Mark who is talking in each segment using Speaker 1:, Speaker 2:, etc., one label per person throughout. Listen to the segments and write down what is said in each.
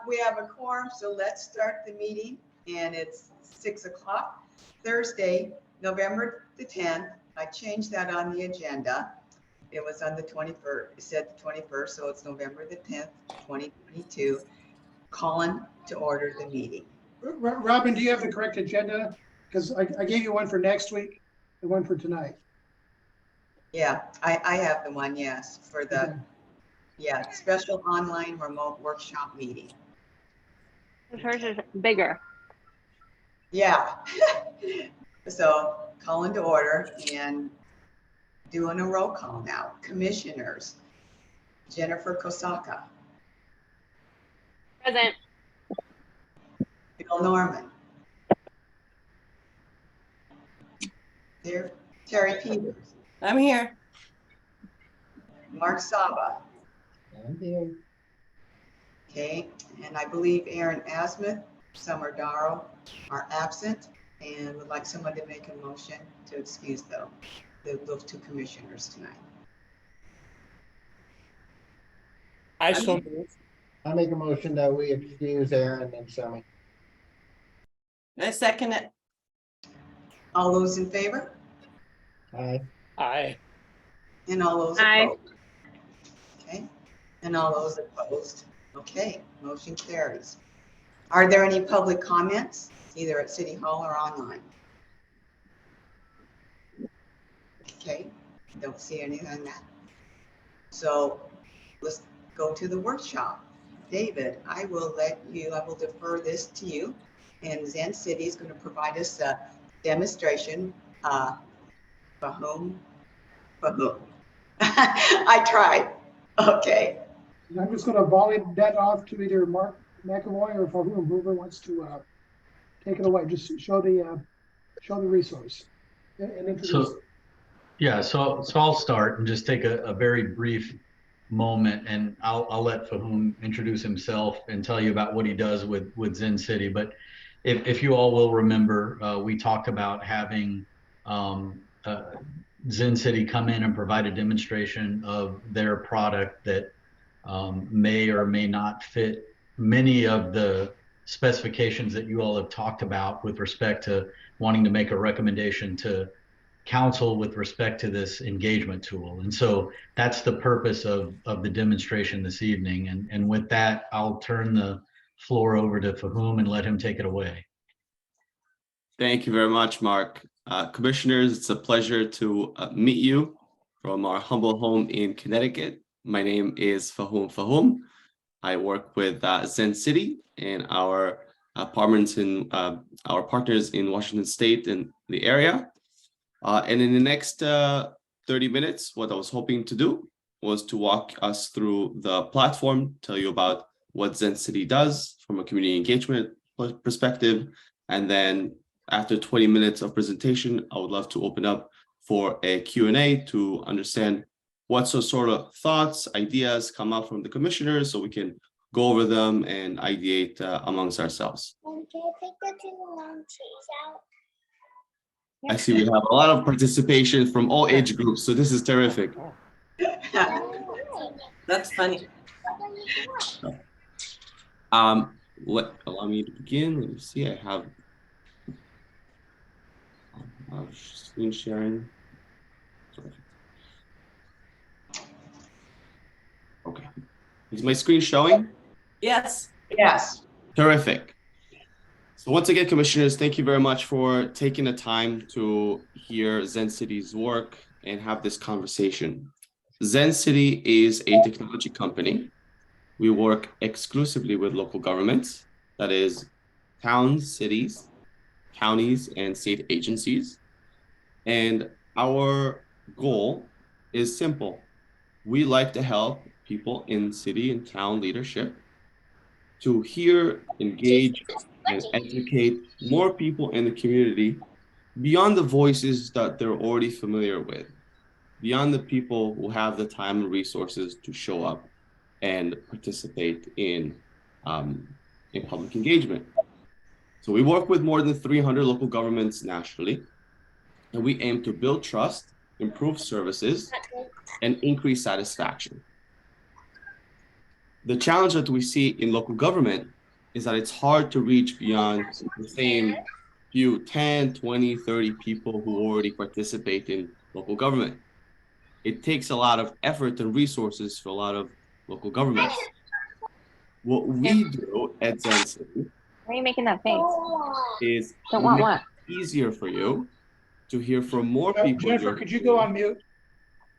Speaker 1: we have a quorum, so let's start the meeting. And it's 6 o'clock, Thursday, November the 10th. I changed that on the agenda. It was on the 21st, it said the 21st, so it's November the 10th, 2022. Calling to order the meeting.
Speaker 2: Robin, do you have the correct agenda? Because I gave you one for next week and one for tonight.
Speaker 1: Yeah, I have the one, yes, for the,
Speaker 2: Okay.
Speaker 1: yeah, special online remote workshop meeting.
Speaker 3: Hers is bigger.
Speaker 1: Yeah. So calling to order and doing a roll call now. Commissioners, Jennifer Kosaka,
Speaker 3: Present.
Speaker 1: Bill Norman, there, Terry Peters,
Speaker 4: I'm here.
Speaker 1: Mark Saba,
Speaker 4: I'm here.
Speaker 1: okay, and I believe Aaron Asmuth, Summer Darrow are absent and would like someone to make a motion to excuse those two commissioners tonight.
Speaker 5: I make a motion that we excuse Aaron and Sammy.
Speaker 4: I second it.
Speaker 1: All those in favor
Speaker 5: Aye.
Speaker 6: Aye.
Speaker 1: and all those
Speaker 3: Aye.
Speaker 1: opposed? Okay, and all those opposed? Okay, motion carries. Are there any public comments, either at City Hall or online? Okay, don't see anything on that. So let's go to the workshop. David, I will defer this to you. And Zencity is going to provide us a demonstration. For whom? I tried. Okay.
Speaker 2: And I'm just going to volley that off to either Mark McAvoy or whoever wants to take it away. Just show the resource and introduce
Speaker 7: So,
Speaker 2: it.
Speaker 7: yeah, so I'll start and just take a very brief moment, and I'll let Fahum introduce himself and tell you about what he does with Zencity. But if you all will remember, we talked about having Zencity come in and provide a demonstration of their product that may or may not fit many of the specifications that you all have talked about with respect to wanting to make a recommendation to council with respect to this engagement tool. And so that's the purpose of the demonstration this evening. And with that, I'll turn the floor over to Fahum and let him take it away.
Speaker 8: Thank you very much, Mark. Commissioners, it's a pleasure to meet you from our humble home in Connecticut. My name is Fahum. I work with Zencity and our partners in Washington State and the area. And in the next 30 minutes, what I was hoping to do was to walk us through the platform, tell you about what Zencity does from a community engagement perspective. And then after 20 minutes of presentation, I would love to open up for a Q&A to understand what sort of thoughts, ideas come up from the commissioners so we can go over them and ideate amongst ourselves. I see we have a lot of participation from all age groups, so this is terrific.
Speaker 4: That's funny.
Speaker 8: Allow me to begin. Let me see. I have screen sharing. Okay. Is my screen showing?
Speaker 4: Yes.
Speaker 1: Yes.
Speaker 8: Terrific. So once again, commissioners, thank you very much for taking the time to hear Zencity's work and have this conversation. Zencity is a technology company. We work exclusively with local governments, that is towns, cities, counties, and state agencies. And our goal is simple. We like to help people in city and town leadership to hear, engage, and educate more people in the community beyond the voices that they're already familiar with, beyond the people who have the time and resources to show up and participate in public engagement. So we work with more than 300 local governments nationally, and we aim to build trust, improve services, and increase satisfaction. The challenge that we see in local government is that it's hard to reach beyond the same few 10, 20, 30 people who already participate in local government. It takes a lot of effort and resources for a lot of local governments. What we do at Zencity
Speaker 3: Why are you making that face?
Speaker 8: is
Speaker 3: Don't
Speaker 8: we
Speaker 3: want
Speaker 8: make
Speaker 3: what?
Speaker 8: it easier for you to hear from more people. in
Speaker 2: Jennifer,
Speaker 8: your
Speaker 2: could you go on mute?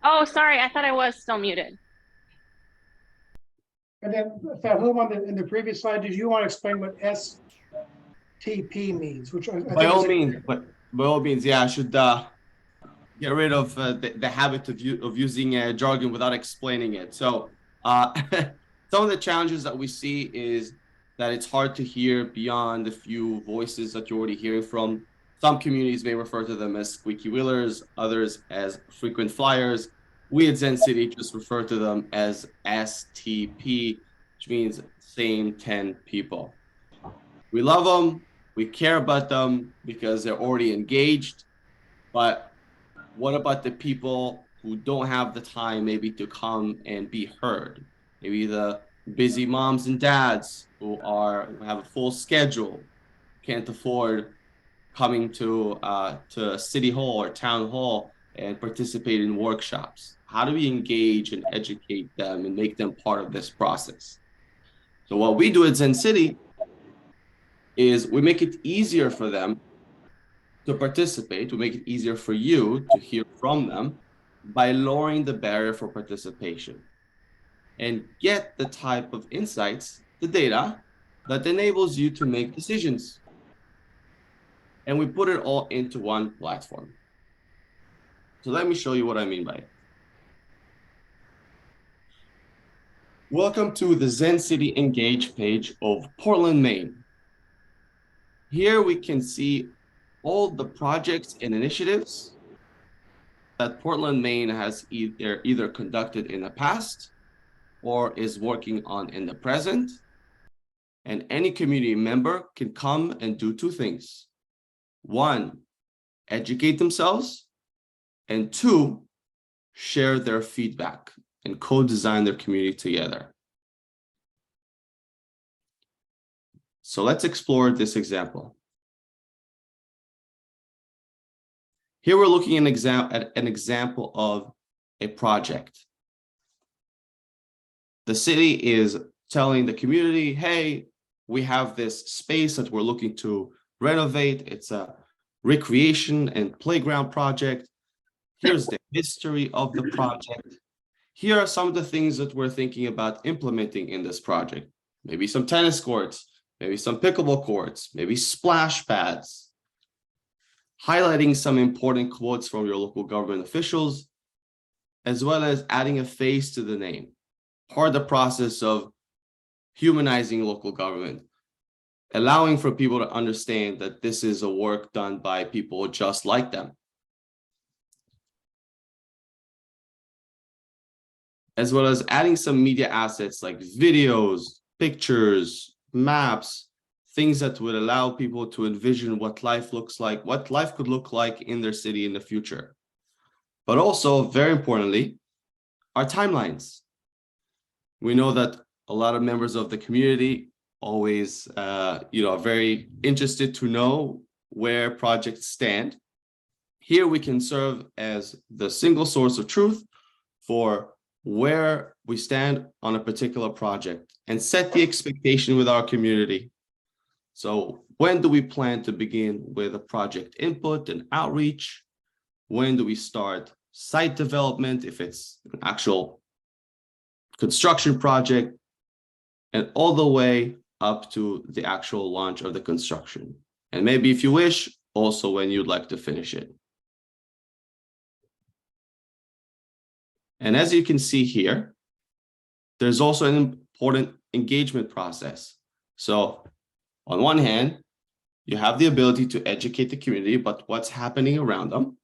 Speaker 3: Oh, sorry. I thought I was still muted.
Speaker 2: And then, Fahum, in the previous slide, did you want to explain what STP means, which I
Speaker 8: By
Speaker 2: think
Speaker 8: all
Speaker 2: is
Speaker 8: means, but by all means, yeah, I should get rid of the habit of using jargon without explaining it. So some of the challenges that we see is that it's hard to hear beyond the few voices that you're already hearing from. Some communities may refer to them as squeaky wheelers, others as frequent flyers. We at Zencity just refer to them as STP, which means same 10 people. We love them, we care about them because they're already engaged, but what about the people who don't have the time maybe to come and be heard? Maybe the busy moms and dads who have a full schedule, can't afford coming to city hall or town hall and participate in workshops. How do we engage and educate them and make them part of this process? So what we do at Zencity is we make it easier for them to participate, to make it easier for you to hear from them by lowering the barrier for participation and get the type of insights, the data that enables you to make decisions. And we put it all into one platform. So let me show you what I mean by it. Welcome to the Zencity Engage page of Portland, Maine. Here we can see all the projects and initiatives that Portland, Maine has either conducted in the past or is working on in the present. And any community member can come and do two things. One, educate themselves, and two, share their feedback and co-design their community together. So let's explore this example. Here we're looking at an example of a project. The city is telling the community, hey, we have this space that we're looking to renovate. It's a recreation and playground project. Here's the history of the project. Here are some of the things that we're thinking about implementing in this project. Maybe some tennis courts, maybe some pickleball courts, maybe splash pads. Highlighting some important quotes from your local government officials, as well as adding a face to the name. Part of the process of humanizing local government, allowing for people to understand that this is a work done by people just like them. As well as adding some media assets like videos, pictures, maps, things that would allow people to envision what life looks like, what life could look like in their city in the future. But also, very importantly, our timelines. We know that a lot of members of the community always are very interested to know where projects stand. Here we can serve as the single source of truth for where we stand on a particular project and set the expectation with our community. So when do we plan to begin with a project input and outreach? When do we start site development if it's an actual construction project, and all the way up to the actual launch of the construction. And maybe if you wish, also when you'd like to finish it. And as you can see here, there's also an important engagement process. So on one hand, you have the ability to educate the community about what's happening around them.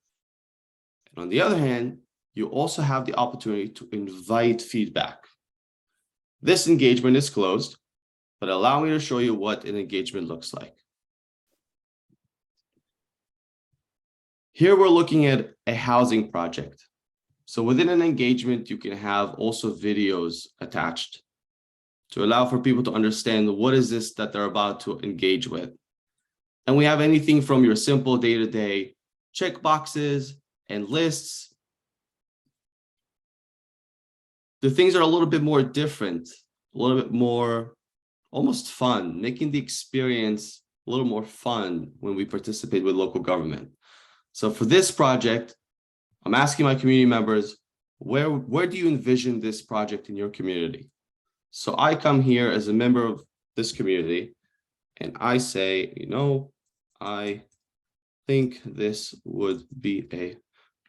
Speaker 8: And on the other hand, you also have the opportunity to invite feedback. This engagement is closed, but allow me to show you what an engagement looks like. Here we're looking at a housing project. So within an engagement, you can have also videos attached. to allow for people to understand what is this that they're about to engage with. And we have anything from your simple day-to-day check boxes and lists. The things are a little bit more different, a little bit more almost fun, making the experience a little more fun when we participate with local government. So for this project, I'm asking my community members, where do you envision this project in your community? So I come here as a member of this community and I say, you know, I think this would be a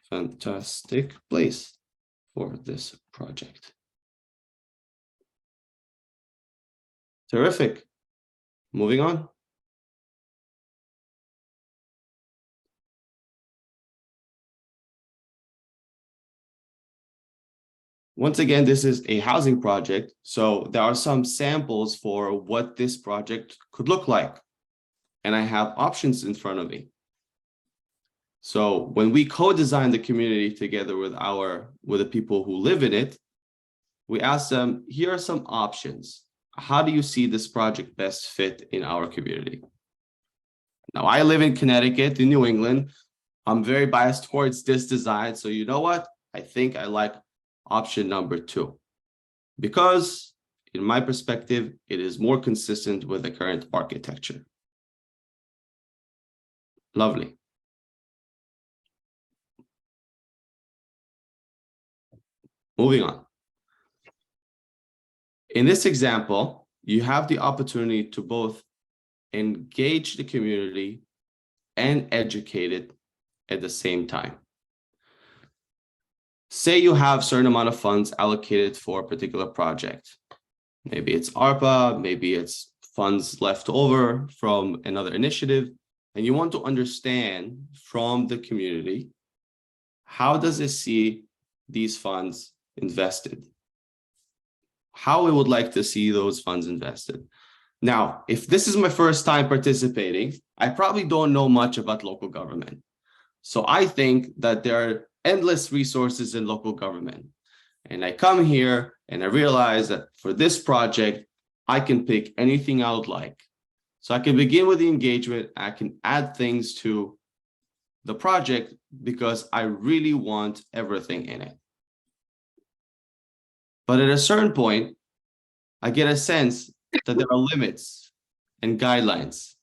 Speaker 8: fantastic place for this project. Terrific. Moving on. Once again, this is a housing project, so there are some samples for what this project could look like. And I have options in front of me. So when we co-design the community together with the people who live in it, we ask them, here are some options. How do you see this project best fit in our community? Now, I live in Connecticut, in New England. I'm very biased towards this design. So you know what? I think I like option number 2, because in my perspective, it is more consistent with the current architecture. Lovely. Moving on. In this example, you have the opportunity to both engage the community and educate it at the same time. Say you have a certain amount of funds allocated for a particular project. Maybe it's ARPA, maybe it's funds left over from another initiative, and you want to understand from the community, how does it see these funds invested? How we would like to see those funds invested. Now, if this is my first time participating, I probably don't know much about local government. So I think that there are endless resources in local government. And I come here and I realize that for this project, I can pick anything I would like. So I can begin with the engagement. I can add things to the project because I really want everything in it. But at a certain point, I get a sense that there are limits and guidelines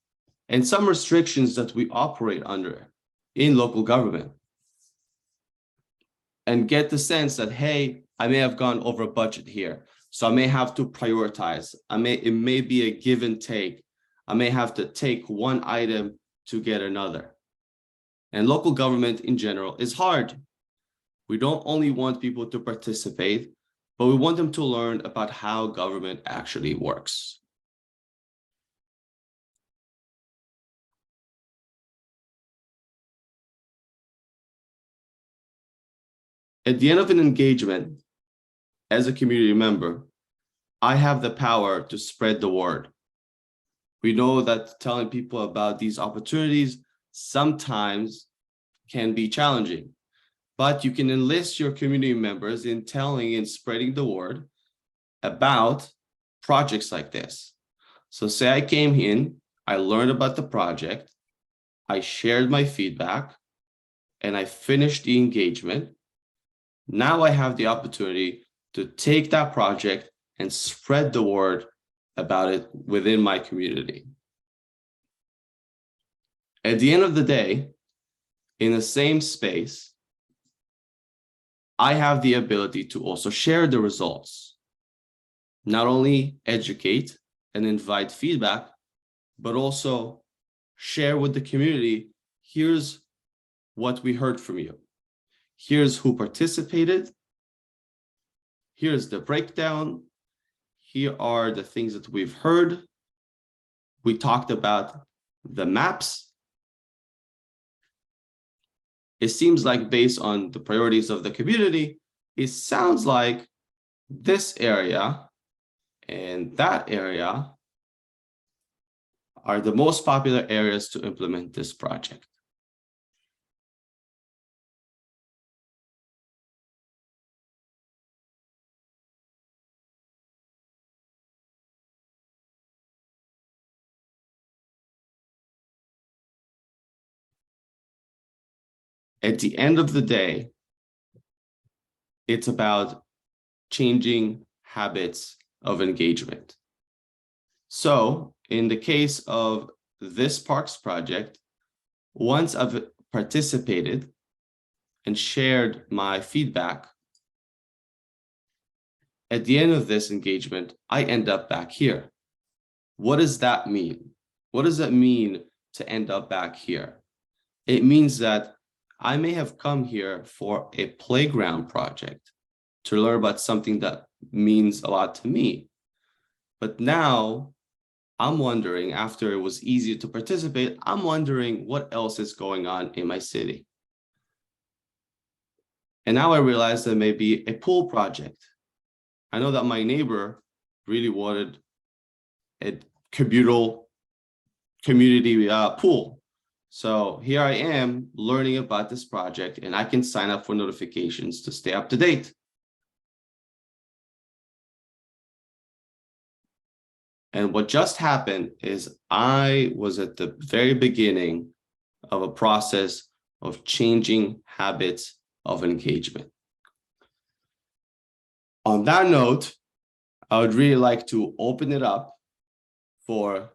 Speaker 8: and some restrictions that we operate under in local government. And get the sense that, hey, I may have gone over budget here. So I may have to prioritize. It may be a give and take. I may have to take one item to get another. And local government in general is hard. We don't only want people to participate, but we want them to learn about how government actually works. At the end of an engagement, as a community member, I have the power to spread the word. We know that telling people about these opportunities sometimes can be challenging, but you can enlist your community members in telling and spreading the word about projects like this. So say I came in, I learned about the project, I shared my feedback, and I finished the engagement. Now I have the opportunity to take that project and spread the word about it within my community. At the end of the day, in the same space, I have the ability to also share the results, not only educate and invite feedback, but also share with the community, here's what we heard from you. Here's who participated. Here's the breakdown. Here are the things that we've heard. We talked about the maps. It seems like based on the priorities of the community, it sounds like this area and that area are the most popular areas to implement this project. at the end of the day, it's about changing habits of engagement. So in the case of this parks project, once I've participated and shared my feedback, at the end of this engagement, I end up back here. What does that mean? What does that mean to end up back here? It means that I may have come here for a playground project to learn about something that means a lot to me. But now I'm wondering, after it was easy to participate, I'm wondering what else is going on in my city. And now I realize there may be a pool project. I know that my neighbor really wanted a community pool. So here I am learning about this project, and I can sign up for notifications to stay up to date. And what just happened is I was at the very beginning of a process of changing habits of engagement. On that note, I would really like to open it up for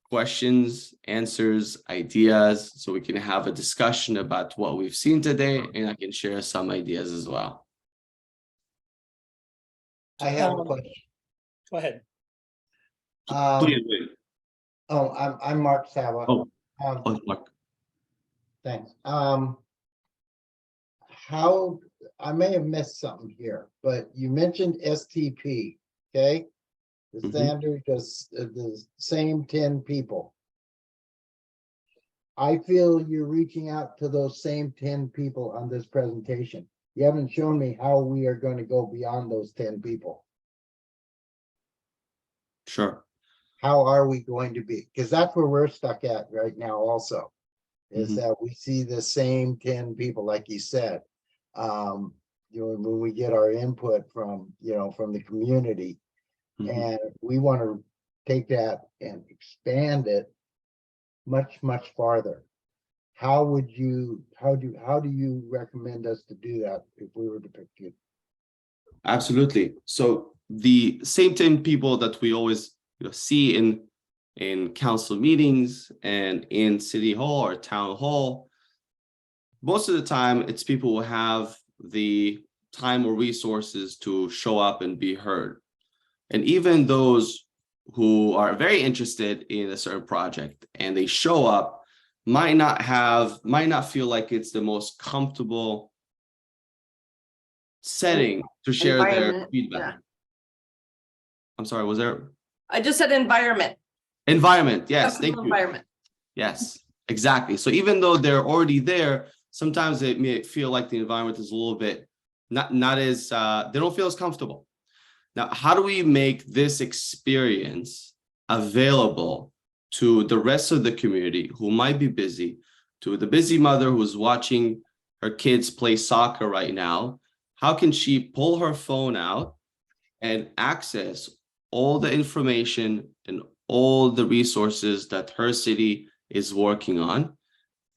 Speaker 8: questions, answers, ideas, so we can have a discussion about what we've seen today, and I can share some ideas as well.
Speaker 5: I have a question.
Speaker 6: Go ahead.
Speaker 8: Please, please.
Speaker 5: I'm Mark Sava.
Speaker 8: Oh.
Speaker 5: Um,
Speaker 8: Mark.
Speaker 5: Thanks. How, I may have missed something here, but you mentioned STP, okay? The
Speaker 8: Mhm.
Speaker 5: standard, just the same 10 people. I feel you're reaching out to those same 10 people on this presentation. You haven't shown me how we are going to go beyond those 10 people.
Speaker 8: Sure.
Speaker 5: How are we going to be? Because that's where we're stuck at right now also. Is
Speaker 8: Mhm.
Speaker 5: that we see the same 10 people, like you said. When we get our input from, from the community,
Speaker 8: Mhm.
Speaker 5: and we want to take that and expand it much, much farther. How do you recommend us to do that if we were to pick you?
Speaker 8: Absolutely. So the same 10 people that we always see in council meetings and in city hall or town hall, most of the time it's people who have the time or resources to show up and be heard. And even those who are very interested in a certain project and they show up might not feel like it's the most comfortable setting to share their
Speaker 4: Environment,
Speaker 8: feedback.
Speaker 4: yeah.
Speaker 8: I'm sorry, was there?
Speaker 4: I just said environment.
Speaker 8: Environment, yes, thank
Speaker 4: Comfortable
Speaker 8: you.
Speaker 4: environment.
Speaker 8: Yes, exactly. So even though they're already there, sometimes it may feel like the environment is a little bit not as they don't feel as comfortable. Now, how do we make this experience available to the rest of the community who might be busy, to the busy mother who's watching her kids play soccer right now? How can she pull her phone out and access all the information and all the resources that her city is working on?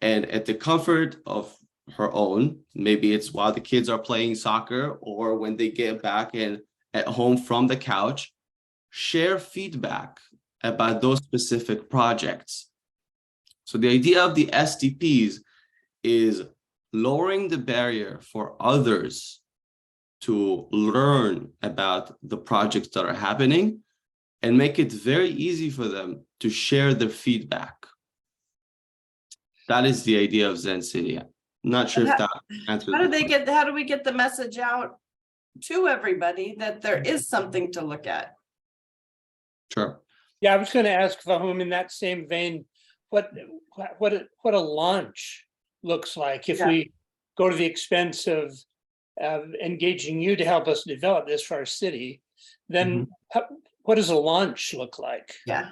Speaker 8: And at the comfort of her own, maybe it's while the kids are playing soccer or when they get back and at home from the couch, share feedback about those specific projects. So the idea of the STPs is lowering the barrier for others to learn about the projects that are happening and make it very easy for them to share their feedback. That is the idea of Zencity. I'm not sure if that answers.
Speaker 4: How do we get the message out to everybody that there is something to look at?
Speaker 8: Sure.
Speaker 6: Yeah, I was going to ask Fahum in that same vein, what a launch looks like if
Speaker 4: Yeah.
Speaker 6: we go to the expense of engaging you to help us develop this for our city, then what does a launch look like?
Speaker 4: Yeah.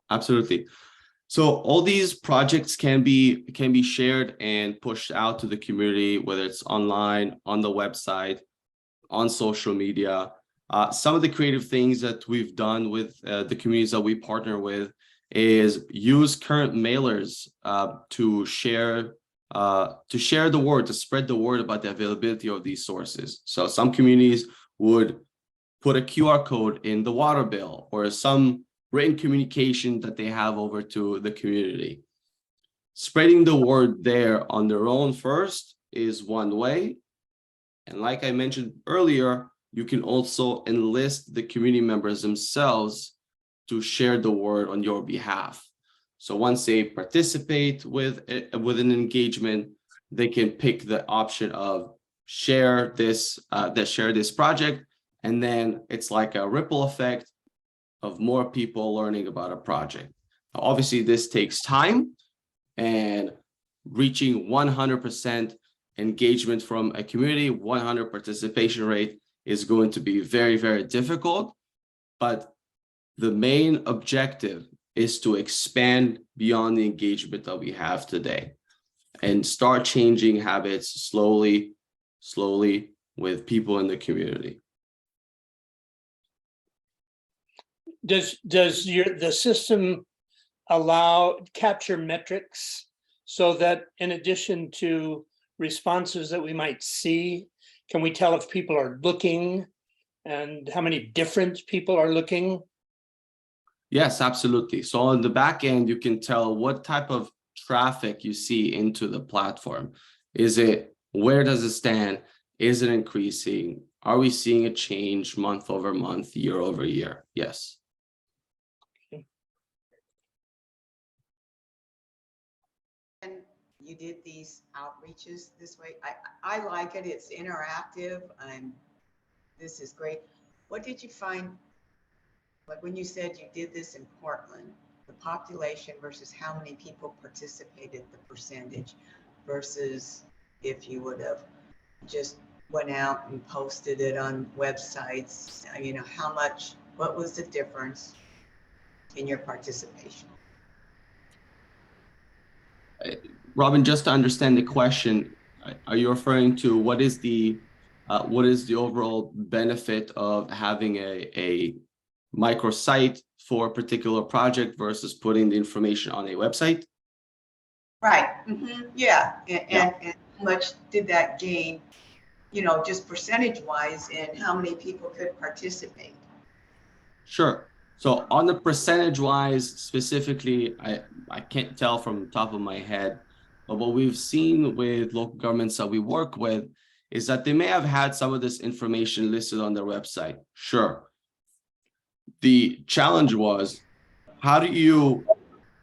Speaker 8: Absolutely. So all these projects can be shared and pushed out to the community, whether it's online, on the website, on social media. Some of the creative things that we've done with the communities that we partner with is use current mailers to share to share the word, to spread the word about the availability of these sources. So some communities would put a QR code in the water bill or some written communication that they have over to the community. Spreading the word there on their own first is one way. And like I mentioned earlier, you can also enlist the community members themselves to share the word on your behalf. So once they participate with an engagement, they can pick the option of share this project, and then it's like a ripple effect of more people learning about a project. Obviously, this takes time, and reaching 100% engagement from a community, 100 participation rate is going to be very, very difficult. But the main objective is to expand beyond the engagement that we have today and start changing habits slowly with people in the community.
Speaker 6: Does the system capture metrics so that in addition to responses that we might see, can we tell if people are looking and how many different people are looking?
Speaker 8: Yes, absolutely. So on the back end, you can tell what type of traffic you see into the platform. Where does it stand? Is it increasing? Are we seeing a change month over month, year over year? Yes.
Speaker 1: And you did these outreaches this way. I like it. It's interactive. This is great. What did you find? Like when you said you did this in Portland, the population versus how many people participated, the percentage, versus if you would have just went out and posted it on websites, what was the difference in your participation?
Speaker 8: Robin, just to understand the question, are you referring to what is the overall benefit of having a microsite for a particular project versus putting the information on a website?
Speaker 1: Right. Yeah. And how much did that gain, just percentage wise, and how many people could participate?
Speaker 8: Sure. So on the percentage wise, specifically, I can't tell from the top of my head, but what we've seen with local governments that we work with is that they may have had some of this information listed on their website. Sure. The challenge was, how do you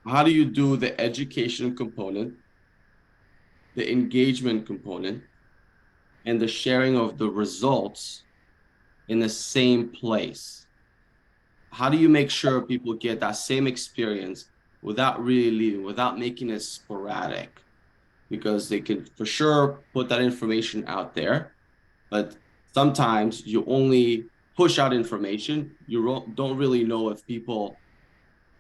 Speaker 8: do the education component, the engagement component, and the sharing of the results in the same place? How do you make sure people get that same experience without really leaving, without making it sporadic? Because they can for sure put that information out there, but sometimes you only push out information. You don't really know if people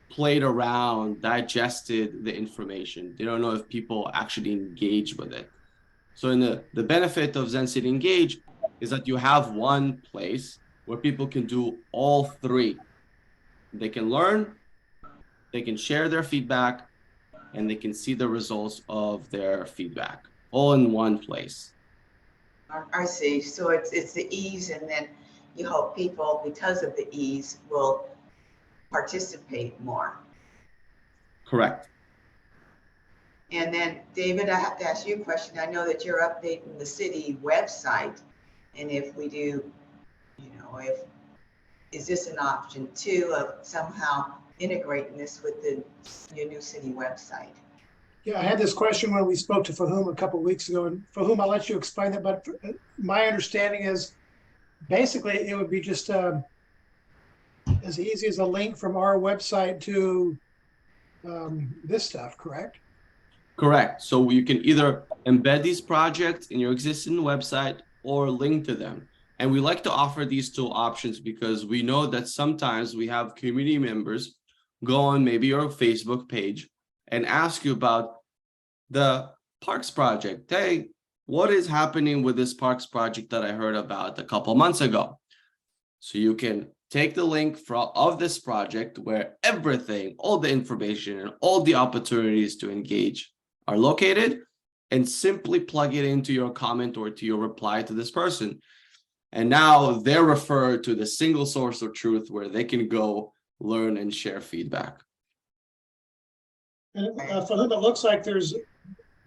Speaker 8: played around, digested the information. They don't know if people actually engage with it. So in the benefit of Zencity Engage is that you have one place where people can do all three. They can learn, they can share their feedback, and they can see the results of their feedback all in one place.
Speaker 1: I see. So it's the ease, and then you hope people, because of the ease, will participate more.
Speaker 8: Correct.
Speaker 1: And then, David, I have to ask you a question. I know that you're updating the city website, and if we do, is this an option too of somehow integrating this with your new city website?
Speaker 2: Yeah, I had this question when we spoke to Fahum a couple of weeks ago, and Fahum, I'll let you explain that. But my understanding is basically it would be just as easy as a link from our website to this stuff, correct?
Speaker 8: Correct. So you can either embed these projects in your existing website or link to them. And we like to offer these two options because we know that sometimes we have community members go on maybe your Facebook page and ask you about the Parks project. Hey, what is happening with this Parks project that I heard about a couple months ago? So you can take the link of this project where everything, all the information and all the opportunities to engage are located, and simply plug it into your comment or to your reply to this person. And now they're referred to the single source of truth where they can go learn and share feedback.
Speaker 2: And for whom it looks like there's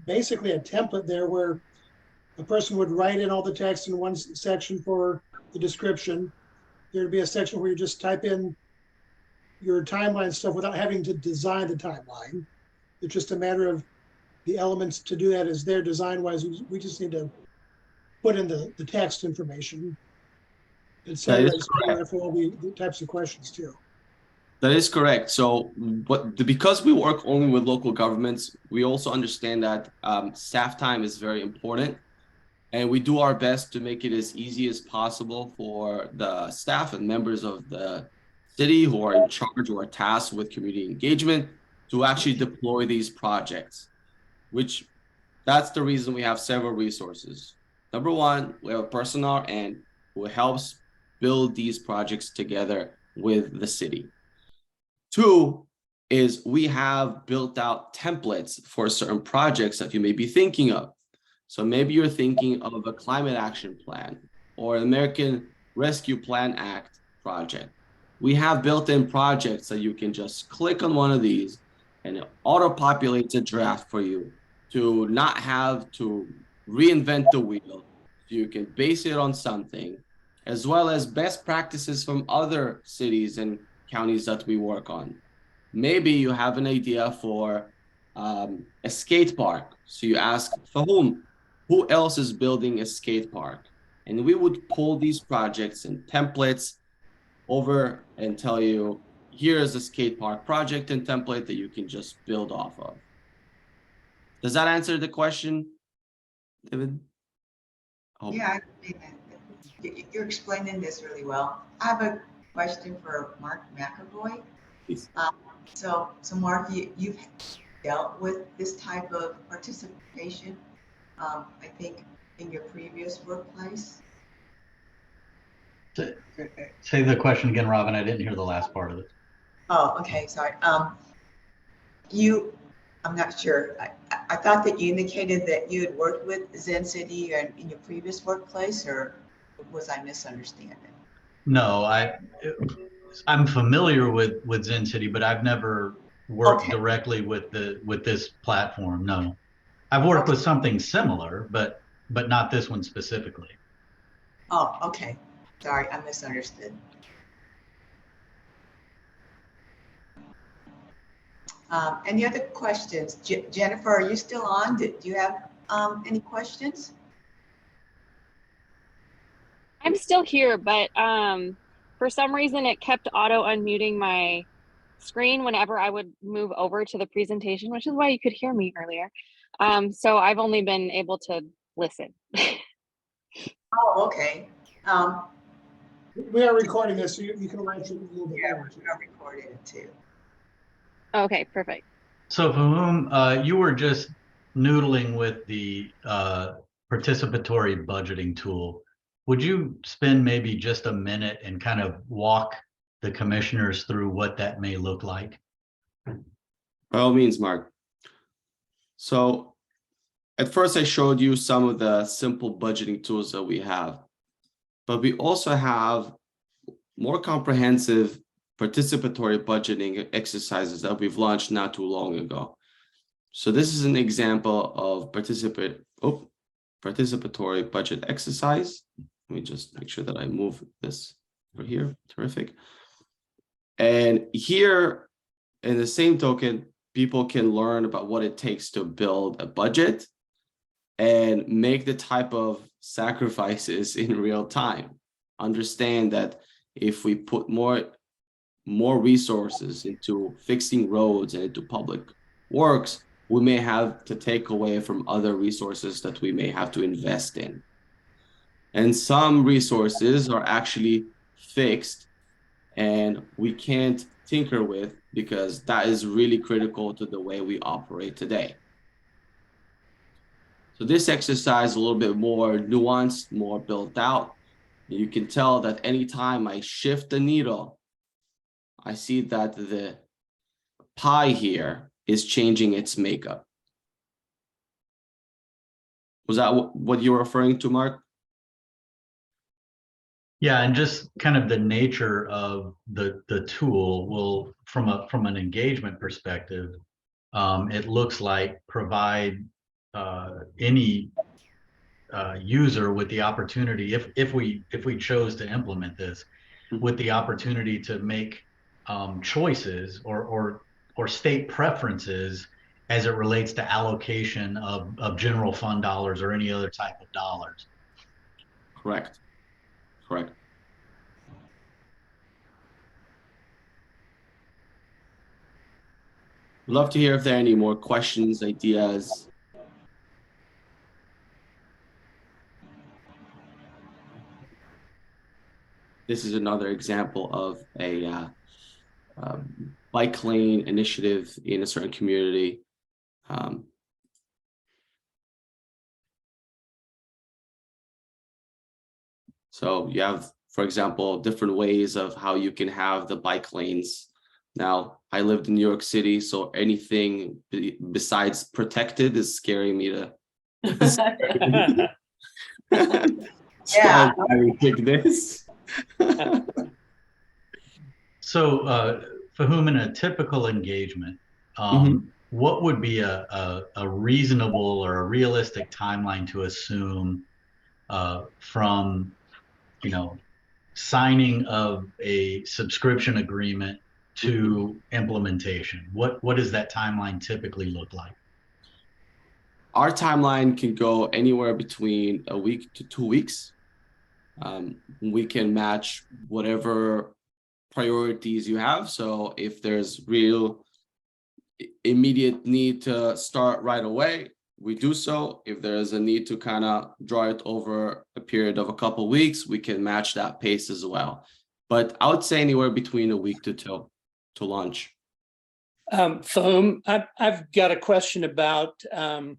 Speaker 2: basically a template there where a person would write in all the text in one section for the description. There'd be a section where you just type in your timeline stuff without having to design the timeline. It's just a matter of the elements to do that is there design-wise. We just need to put in the text information, etc. For all the types of questions too.
Speaker 8: That is correct. So because we work only with local governments, we also understand that staff time is very important. And we do our best to make it as easy as possible for the staff and members of the city who are in charge or tasked with community engagement to actually deploy these projects, which that's the reason we have several resources. Number one, we have a person on our end who helps build these projects together with the city. Two is we have built out templates for certain projects that you may be thinking of. So maybe you're thinking of a climate action plan or American Rescue Plan Act project. We have built-in projects that you can just click on one of these and it auto-populates a draft for you to not have to reinvent the wheel. So you can base it on something, as well as best practices from other cities and counties that we work on. Maybe you have an idea for a skate park. So you ask for who else is building a skate park? And we would pull these projects and templates over and tell you, here's a skate park project and template that you can just build off of. Does that answer the question, David? Oh.
Speaker 1: Yeah, you're explaining this really well. I have a question for Mark McAvoy.
Speaker 8: Please.
Speaker 1: So Mark, you've dealt with this type of participation, I think, in your previous workplace.
Speaker 7: Say the question again, Robin. I didn't hear the last part of it.
Speaker 1: Oh, okay, sorry. I'm not sure. I thought that you indicated that you had worked with Zencity in your previous workplace, or was I misunderstanding?
Speaker 7: No, I'm familiar with Zencity, but I've never worked directly with this platform. No, I've worked with something similar, but not this one specifically.
Speaker 1: Oh, okay. Sorry, I misunderstood. Any other questions? Jennifer, are you still on? Do you have any questions?
Speaker 3: I'm still here, but for some reason it kept auto unmuting my screen whenever I would move over to the presentation, which is why you could hear me earlier. So I've only been able to listen.
Speaker 1: Oh, okay.
Speaker 2: We are recording this, so you can watch it a little bit.
Speaker 1: Yeah, we're recording it too.
Speaker 3: Okay, perfect.
Speaker 7: So for whom you were just noodling with the participatory budgeting tool, would you spend maybe just a minute and kind of walk the commissioners through what that may look like?
Speaker 8: By all means, Mark. So at first I showed you some of the simple budgeting tools that we have, but we also have more comprehensive participatory budgeting exercises that we've launched not too long ago. So this is an example of participatory budget exercise. Let me just make sure that I move this over here. Terrific. And here, in the same token, people can learn about what it takes to build a budget and make the type of sacrifices in real time. Understand that if we put more resources into fixing roads and into public works, we may have to take away from other resources that we may have to invest in. And some resources are actually fixed and we can't tinker with because that is really critical to the way we operate today. So this exercise is a little bit more nuanced, more built out. You can tell that anytime I shift the needle, I see that the pie here is changing its makeup. Was that what you were referring to, Mark?
Speaker 7: Yeah, and just kind of the nature of the tool will, from an engagement perspective, it looks like provide any user with the opportunity, if we chose to implement this, with the opportunity to make choices or state preferences as it relates to allocation of general fund dollars or any other type of dollars.
Speaker 8: Correct. Correct. Love to hear if there are any more questions, ideas. This is another example of a bike lane initiative in a certain community. So you have, for example, different ways of how you can have the bike lanes. Now, I lived in New York City, so anything besides protected is scaring me to.
Speaker 1: Yeah.
Speaker 8: I pick this.
Speaker 7: So, Fahum, in a typical engagement, what would be a reasonable or a realistic timeline to assume from, signing of a subscription agreement to implementation? What does that timeline typically look like?
Speaker 8: Our timeline can go anywhere between a week to 2 weeks. We can match whatever priorities you have. So if there's real immediate need to start right away, we do so. If there's a need to kind of draw it over a period of a couple of weeks, we can match that pace as well. But I would say anywhere between a week to 2 to launch.
Speaker 6: Fahum, I've got a question about, I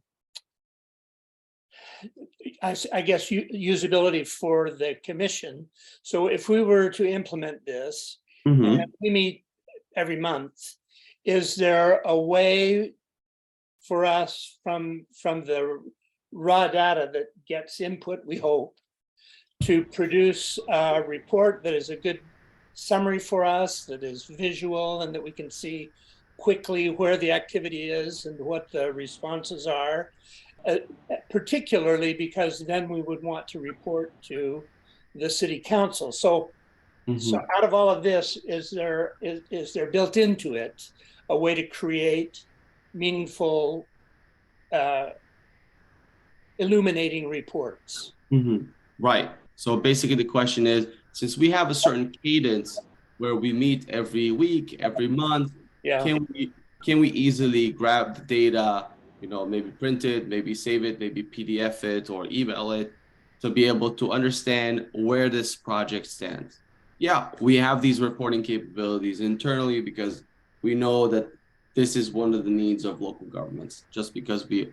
Speaker 6: guess, usability for the commission. So if we were to implement this, and we meet every month, is there a way for us from the raw data that gets input, we hope, to produce a report that is a good summary for us, that is visual, and that we can see quickly where the activity is and what the responses are, particularly because then we would want to report to the city council. So out of all of this, is there built into it a way to create meaningful, illuminating reports?
Speaker 8: Right. So basically the question is, since we have a certain cadence where we meet every week, every month, can we easily grab the data, maybe print it, maybe save it, maybe PDF it or email it to be able to understand where this project stands? Yeah, we have these reporting capabilities internally because we know that this is one of the needs of local governments. Just because we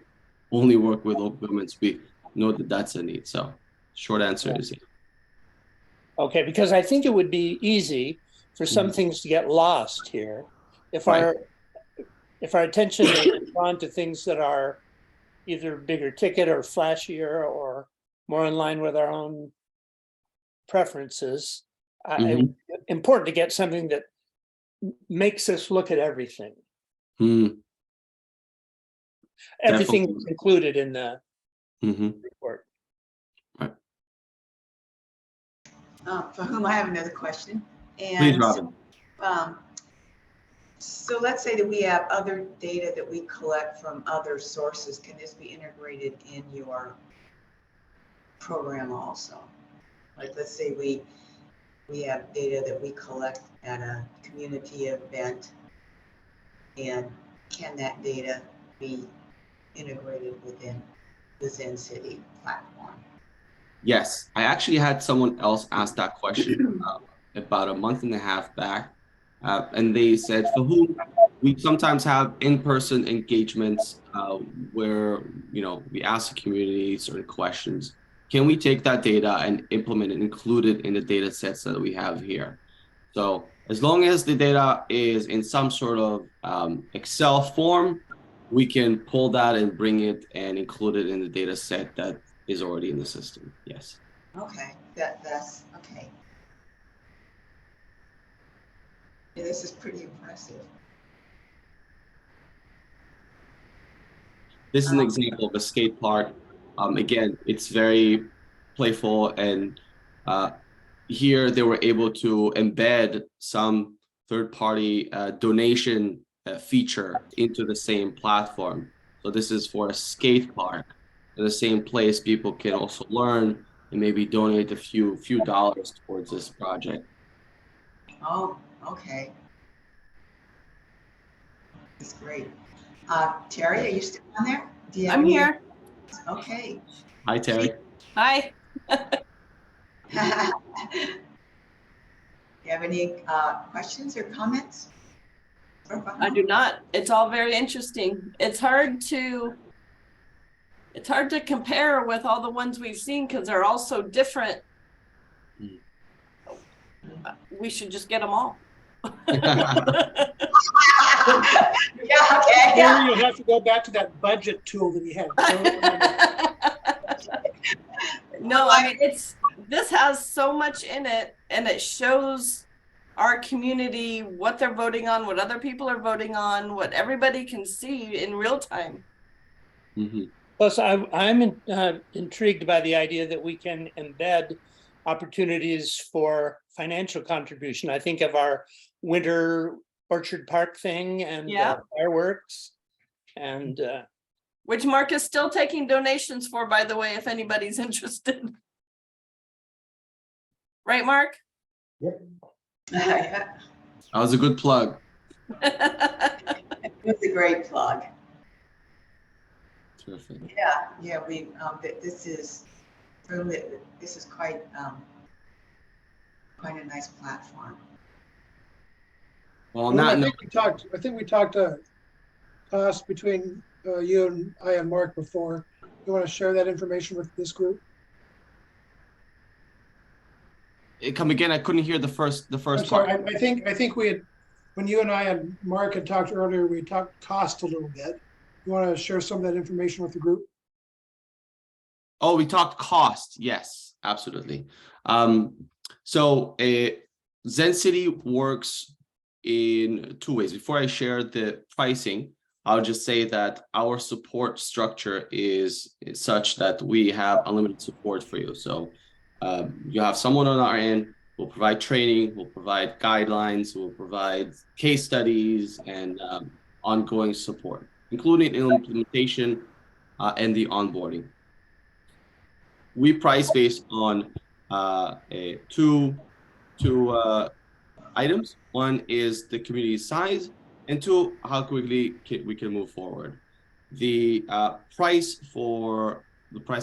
Speaker 8: only work with local governments, we know that that's a need. So short answer is yeah.
Speaker 6: Okay, because I think it would be easy for some things to get lost here if our attention is drawn to things that are either bigger ticket or flashier or more in line with our own preferences. Important to get something that makes us look at everything. Everything is included in the report.
Speaker 1: For whom I have another question. And
Speaker 8: please, Robin.
Speaker 1: So let's say that we have other data that we collect from other sources. Can this be integrated in your program also? Like, let's say we have data that we collect at a community event, and can that data be integrated within the Zencity platform?
Speaker 8: Yes, I actually had someone else ask that question about a month and a half back. And they said, for whom we sometimes have in-person engagements where, we ask the community certain questions. Can we take that data and implement it, include it in the data sets that we have here? So as long as the data is in some sort of Excel form, we can pull that and bring it and include it in the data set that is already in the system. Yes.
Speaker 1: Okay, that's okay. Yeah, this is pretty impressive.
Speaker 8: This is an example of a skate park. Again, it's very playful, and here they were able to embed some third-party donation feature into the same platform. So this is for a skate park. In the same place, people can also learn and maybe donate a few dollars towards this project.
Speaker 1: Oh, okay. That's great. Terry, are you still on there? Do you have
Speaker 4: I'm
Speaker 1: any-
Speaker 4: here.
Speaker 1: Okay.
Speaker 8: Hi, Terry.
Speaker 4: Hi.
Speaker 1: You have any questions or comments?
Speaker 4: I do not. It's all very interesting. It's hard to compare with all the ones we've seen because they're all so different. We should just get them all.
Speaker 1: Yeah, okay,
Speaker 2: Or
Speaker 1: yeah.
Speaker 2: you'll have to go back to that budget tool that he had.
Speaker 4: No, I mean, this has so much in it, and it shows our community what they're voting on, what other people are voting on, what everybody can see in real time.
Speaker 8: Mhm.
Speaker 6: Plus, I'm intrigued by the idea that we can embed opportunities for financial contribution. I think of our winter Orchard Park thing and
Speaker 4: Yeah.
Speaker 6: fireworks. And
Speaker 4: Which Mark is still taking donations for, by the way, if anybody's interested. Right, Mark?
Speaker 1: Yeah,
Speaker 8: That was a good plug.
Speaker 1: it was a great plug.
Speaker 8: Terrific.
Speaker 1: Yeah, we, this is quite, quite a nice platform.
Speaker 8: Well, on
Speaker 2: Well,
Speaker 8: that
Speaker 2: I
Speaker 8: note,
Speaker 2: think we talked cost between you and I and Mark before. You want to share that information with this group?
Speaker 8: come again. I couldn't hear the first
Speaker 2: I'm
Speaker 8: part.
Speaker 2: sorry, I think we had, when you and I and Mark had talked earlier, we talked cost a little bit. You want to share some of that information with the group?
Speaker 8: Oh, we talked cost. Yes, absolutely. So Zencity works in two ways. Before I share the pricing, I'll just say that our support structure is such that we have unlimited support for you. So you have someone on our end. We'll provide training. We'll provide guidelines. We'll provide case studies and ongoing support, including implementation and the onboarding. We price based on two items. One is the community size, and two, how quickly we can move forward. The price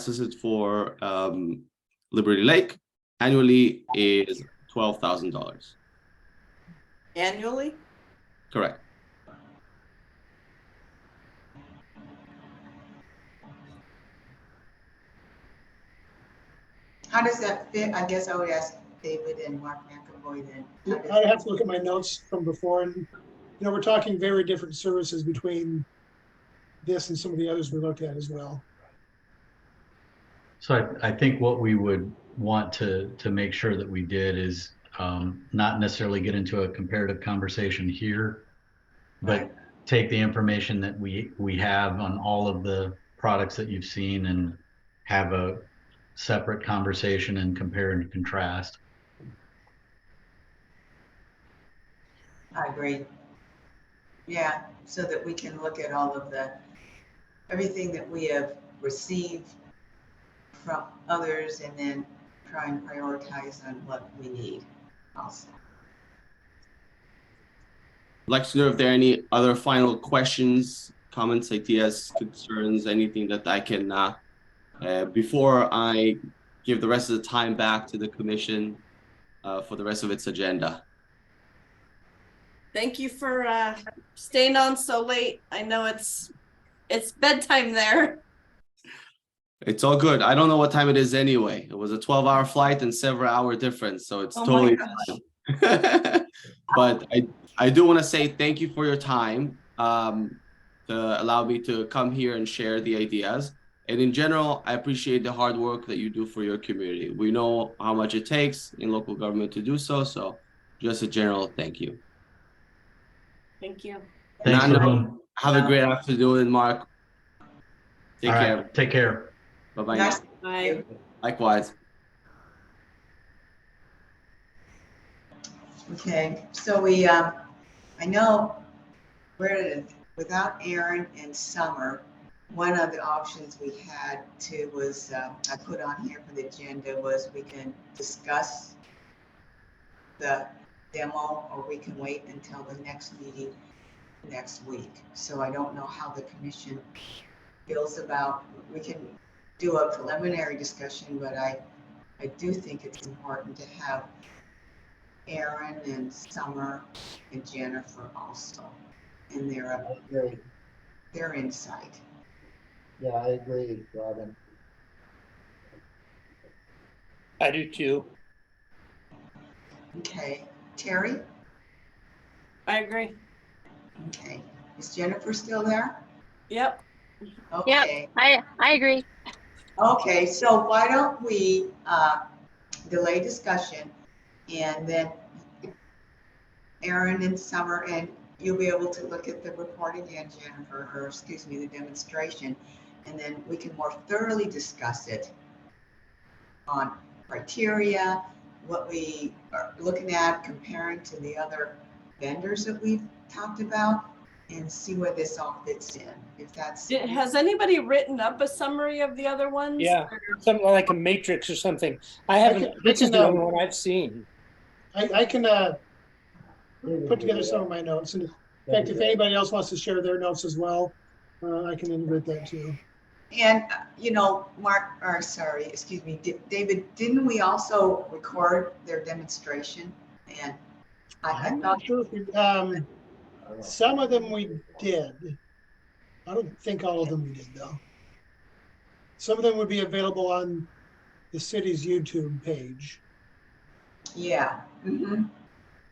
Speaker 8: listed for Liberty Lake annually is $12,000.
Speaker 4: Annually?
Speaker 8: Correct.
Speaker 1: How does that fit? I guess I would ask David and Mark McAvoy then. How does
Speaker 2: I'd have to look at my notes from before, and we're talking very different services between this and some of the others we looked at as well.
Speaker 7: So I think what we would want to make sure that we did is not necessarily get into a comparative conversation here, but
Speaker 1: Right.
Speaker 7: take the information that we have on all of the products that you've seen and have a separate conversation and compare and contrast.
Speaker 1: I agree. Yeah, so that we can look at all of everything that we have received from others and then try and prioritize on what we need also.
Speaker 8: I'd like to know if there are any other final questions, comments, ideas, concerns, anything that I can, before I give the rest of the time back to the commission for the rest of its agenda.
Speaker 4: Thank you for staying on so late. I know it's bedtime there.
Speaker 8: It's all good. I don't know what time it is anyway. It was a 12-hour flight and several hour difference, so it's
Speaker 4: Oh my
Speaker 8: totally
Speaker 4: gosh.
Speaker 8: fine. But I do want to say thank you for your time. to allow me to come here and share the ideas. And in general, I appreciate the hard work that you do for your community. We know how much it takes in local government to do so. So just a general thank you.
Speaker 4: Thank you.
Speaker 7: Thanks,
Speaker 8: Now,
Speaker 7: Fahum.
Speaker 8: have a great afternoon, Mark. Take
Speaker 7: All
Speaker 8: care.
Speaker 7: right, take care.
Speaker 8: Bye-bye.
Speaker 1: Nice
Speaker 8: now.
Speaker 1: to meet
Speaker 4: Bye.
Speaker 1: you.
Speaker 8: Likewise.
Speaker 1: Okay, so I know without Aaron and Summer, one of the options we had was, I put on here for the agenda was we can discuss the demo, or we can wait until the next meeting next week. So I don't know how the commission feels about, we can do a preliminary discussion, but I do think it's important to have Aaron and Summer and Jennifer also in
Speaker 5: I agree.
Speaker 1: their insight.
Speaker 5: Yeah, I agree, Robin.
Speaker 6: I do too.
Speaker 1: Okay, Terry?
Speaker 4: I agree.
Speaker 1: Okay, is Jennifer still there?
Speaker 4: Yep.
Speaker 1: Okay,
Speaker 3: I agree.
Speaker 1: okay, so why don't we delay discussion, and then Aaron and Summer, and you'll be able to look at the report again, Jennifer, or excuse me, the demonstration, and then we can more thoroughly discuss it on criteria, what we are looking at, comparing to the other vendors that we've talked about, and see where this all fits in, if that's.
Speaker 4: Has anybody written up a summary of the other ones?
Speaker 6: Yeah, something like a matrix or something. I haven't, this is the only one I've seen.
Speaker 2: I can put together some of my notes, and in fact, if anybody else wants to share their notes as well, I can integrate that too.
Speaker 1: And, Mark, or sorry, excuse me, David, didn't we also record their demonstration? And I
Speaker 2: I'm
Speaker 1: thought,
Speaker 2: not sure if we, some of them we did. I don't think all of them we did though. Some of them would be available on the city's YouTube page.
Speaker 1: yeah. Mm-hmm.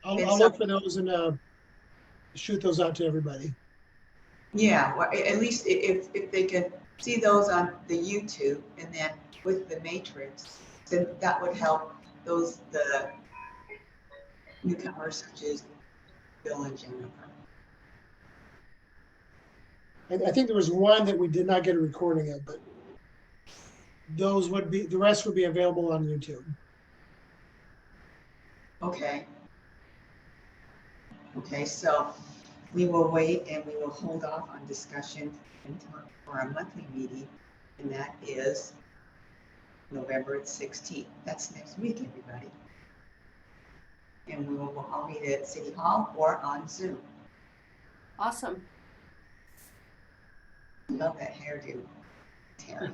Speaker 2: I'll look for those and shoot those out to everybody.
Speaker 1: Yeah, well, at least if they can see those on the YouTube, and then with the matrix, then that would help the newcomers such as Bill and Jennifer.
Speaker 2: I think there was one that we did not get a recording of, but those would be, the rest would be available on YouTube.
Speaker 1: Okay. Okay, so we will wait and we will hold off on discussion until for our monthly meeting, and that is November 16th. That's next week, everybody. And we will all meet at City Hall or on Zoom.
Speaker 4: Awesome.
Speaker 1: Love that hairdo, Terry.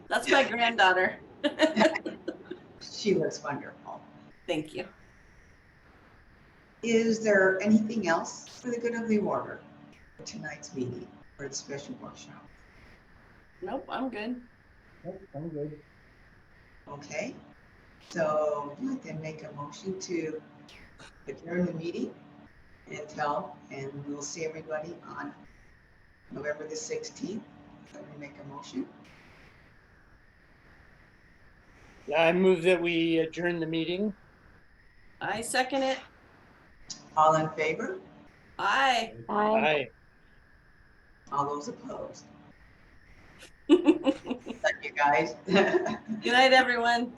Speaker 4: That's my granddaughter.
Speaker 1: She looks wonderful.
Speaker 4: Thank you.
Speaker 1: Is there anything else for the good of the order for tonight's meeting or the special workshop?
Speaker 4: Nope, I'm good.
Speaker 5: Nope, I'm good.
Speaker 1: Okay, so I'd then make a motion to adjourn the meeting and we'll see everybody on November the 16th. Let me make a motion.
Speaker 6: I move that we adjourn the meeting.
Speaker 4: I second it.
Speaker 1: All in favor?
Speaker 4: Aye.
Speaker 6: Aye.
Speaker 1: All those opposed?
Speaker 4: Good
Speaker 1: Thank you, guys.
Speaker 4: night, everyone.